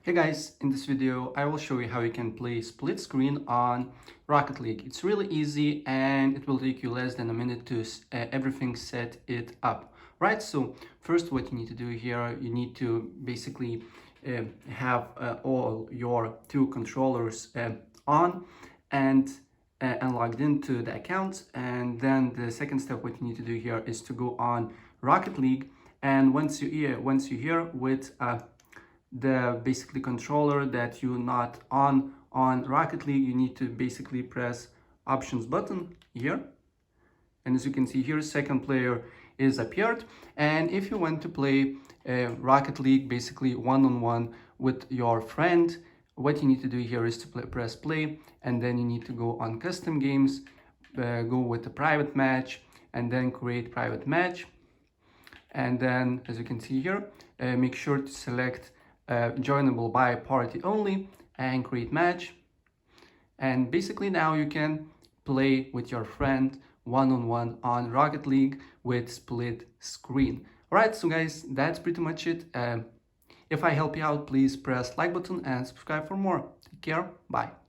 Hey guys, in this video I will show you how you can play split screen on Rocket League. It's really easy and it will take you less than a minute to everything set it up. Right, so first what you need to do here, you need to basically have all your two controllers on and logged into the account. And then the second step what you need to do here is to go on Rocket League, and once you're here with the basically controller that you're not on Rocket League, you need to basically press options button here, and as you can see here, second player is appeared. And if you want to play Rocket League basically one-on-one with your friend, what you need to do here is to press play, and then you need to go on custom games, go with a private match, and then create private match. And then as you can see here, make sure to select joinable by party only and create match. And basically now you can play with your friend one-on-one on Rocket League with split screen. Alright, so guys, that's pretty much it. If I help you out, please press like button and subscribe for more. Take care, bye.